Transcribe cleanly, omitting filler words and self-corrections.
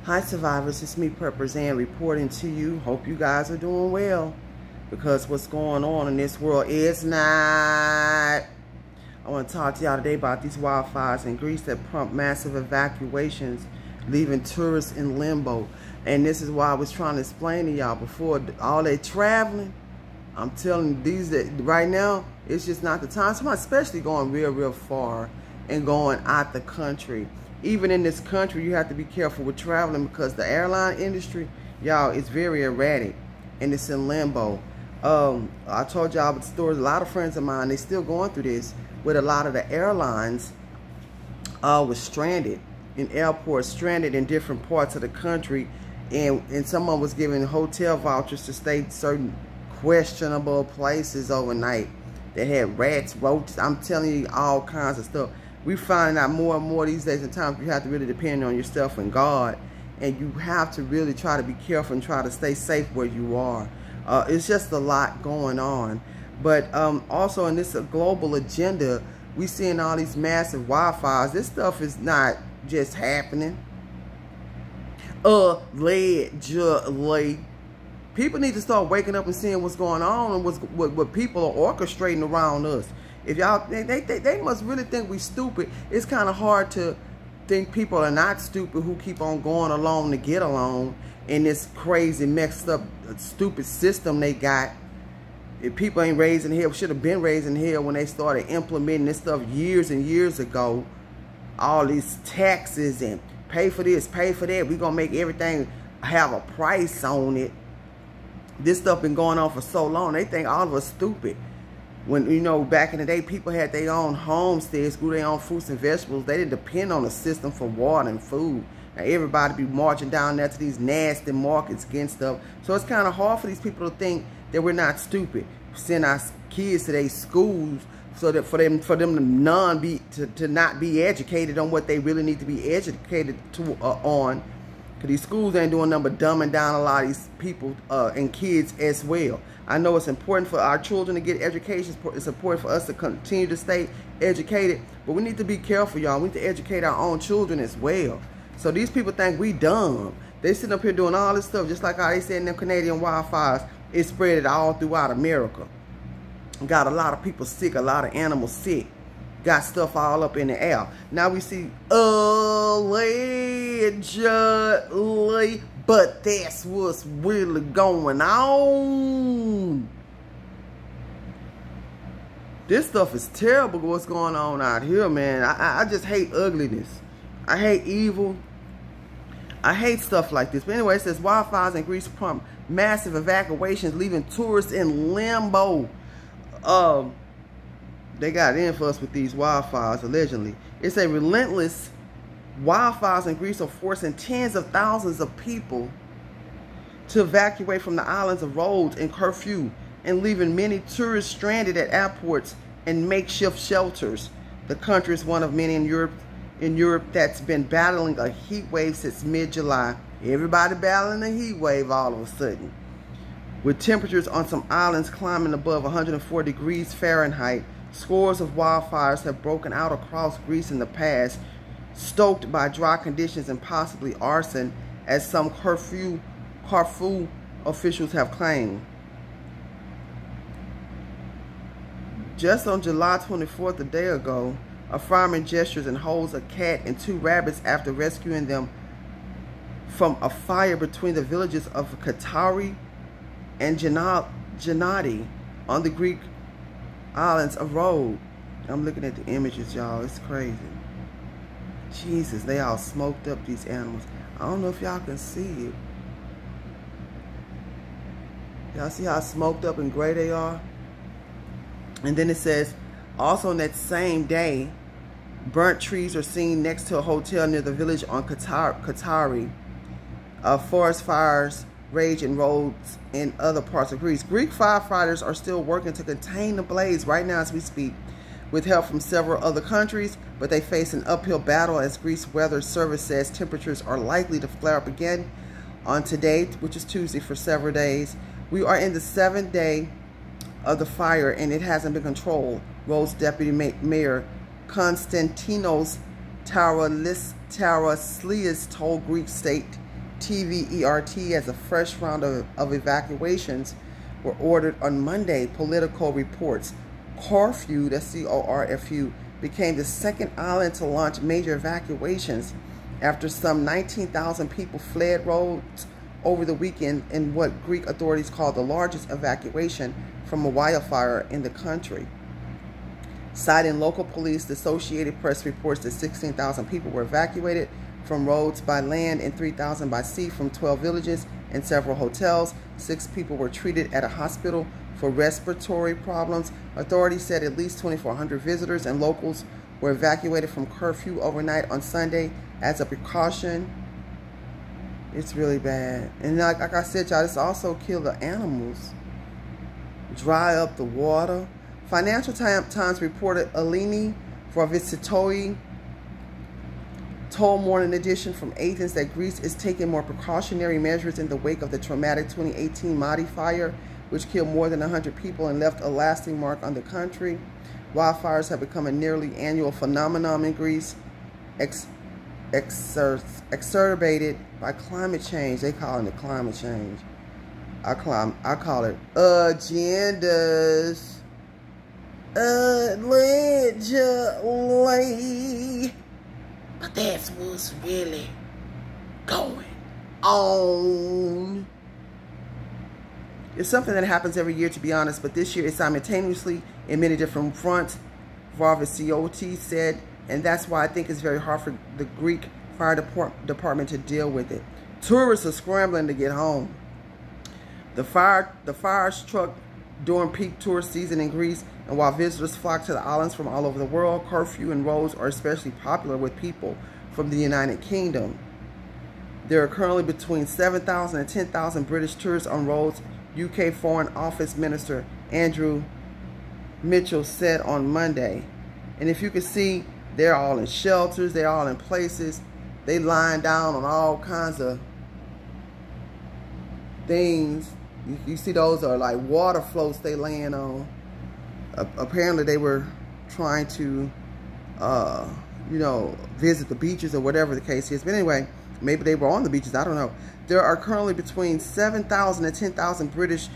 Hi survivors, it's me Pepper Zan reporting to you. Hope you guys are doing well, because what's going on in this world is not. I want to talk to y'all today about these wildfires in Greece that prompt massive evacuations, leaving tourists in limbo. And this is why I was trying to explain to y'all before, all that traveling. I'm telling you, right now, it's just not the time. Somebody especially going real far and going out the country. Even in this country, you have to be careful with traveling, because the airline industry, y'all, is very erratic and it's in limbo. I told y'all about the stories. A lot of friends of mine, they still going through this, with a lot of the airlines was stranded in airports, stranded in different parts of the country, and someone was giving hotel vouchers to stay certain questionable places overnight that had rats, roaches. I'm telling you, all kinds of stuff. We find out more and more these days and times you have to really depend on yourself and God, and you have to really try to be careful and try to stay safe where you are. It's just a lot going on. But also in this global agenda, we seeing all these massive wildfires. This stuff is not just happening. Allegedly. People need to start waking up and seeing what's going on and what people are orchestrating around us. If y'all, they must really think we stupid. It's kind of hard to think people are not stupid who keep on going along to get along in this crazy, messed up, stupid system they got. If people ain't raising hell, should have been raising hell when they started implementing this stuff years and years ago. All these taxes and pay for this, pay for that. We're going to make everything have a price on it. This stuff been going on for so long. They think all of us stupid. When, you know, back in the day, people had their own homesteads, grew their own fruits and vegetables. They didn't depend on the system for water and food. Now, everybody be marching down there to these nasty markets getting stuff. So it's kind of hard for these people to think that we're not stupid. Send our kids to their schools so that for them to not be educated on what they really need to be educated on. Because these schools ain't doing nothing but dumbing down a lot of these people and kids as well. I know it's important for our children to get education. It's important for us to continue to stay educated. But we need to be careful, y'all. We need to educate our own children as well. So these people think we dumb. They sitting up here doing all this stuff, just like how they said in them Canadian wildfires. It spread it all throughout America. Got a lot of people sick, a lot of animals sick. Got stuff all up in the air. Now we see allegedly, but that's what's really going on. This stuff is terrible what's going on out here, man. I just hate ugliness. I hate evil. I hate stuff like this. But anyway, it says wildfires in Greece prompt massive evacuations, leaving tourists in limbo. They got in for us with these wildfires, allegedly. It's a relentless wildfires in Greece are forcing tens of thousands of people to evacuate from the islands of Rhodes in curfew, and leaving many tourists stranded at airports and makeshift shelters. The country is one of many in Europe that's been battling a heat wave since mid-July. Everybody battling a heat wave all of a sudden, with temperatures on some islands climbing above 104 degrees Fahrenheit. Scores of wildfires have broken out across Greece in the past, stoked by dry conditions and possibly arson, as some Corfu officials have claimed. Just on July 24th, a day ago, a fireman gestures and holds a cat and 2 rabbits after rescuing them from a fire between the villages of Katari and Janati on the Greek islands of Rhodes. I'm looking at the images, y'all. It's crazy. Jesus, they all smoked up, these animals. I don't know if y'all can see it. Y'all see how smoked up and gray they are? And then it says, also on that same day, burnt trees are seen next to a hotel near the village on Katari. Forest fires rage in Rhodes and other parts of Greece. Greek firefighters are still working to contain the blaze right now as we speak, with help from several other countries, but they face an uphill battle as Greece Weather Service says temperatures are likely to flare up again on today, which is Tuesday, for several days. We are in the 7th day of the fire and it hasn't been controlled, Rhodes Deputy Mayor Konstantinos Taraslias told Greek state TVERT as a fresh round of evacuations were ordered on Monday, Politico reports. Corfu, that's C-O-R-F-U, became the second island to launch major evacuations after some 19,000 people fled roads over the weekend in what Greek authorities call the largest evacuation from a wildfire in the country. Citing local police, the Associated Press reports that 16,000 people were evacuated from roads by land and 3,000 by sea from 12 villages and several hotels. 6 people were treated at a hospital for respiratory problems. Authorities said at least 2,400 visitors and locals were evacuated from curfew overnight on Sunday as a precaution. It's really bad. And like I said, y'all, this also killed the animals. Dry up the water. Financial Times reported Eleni Vrovitsitoi told Morning Edition from Athens that Greece is taking more precautionary measures in the wake of the traumatic 2018 Mati fire, which killed more than 100 people and left a lasting mark on the country. Wildfires have become a nearly annual phenomenon in Greece, exacerbated by climate change. They call it climate change. I call it agendas. Allegedly. But that's what's really going on. It's something that happens every year, to be honest, but this year it's simultaneously in many different fronts, Vrovitsitoi said, and that's why I think it's very hard for the Greek fire department to deal with it. Tourists are scrambling to get home. The fire struck during peak tourist season in Greece, and while visitors flock to the islands from all over the world, curfew and roads are especially popular with people from the United Kingdom. There are currently between 7,000 and 10,000 British tourists on roads, UK Foreign Office Minister Andrew Mitchell said on Monday. And if you can see, they're all in shelters, they're all in places. They lying down on all kinds of things. You see those are like water floats they laying on. Apparently they were trying to, you know, visit the beaches or whatever the case is. But anyway, maybe they were on the beaches, I don't know. There are currently between 7,000 and 10,000 British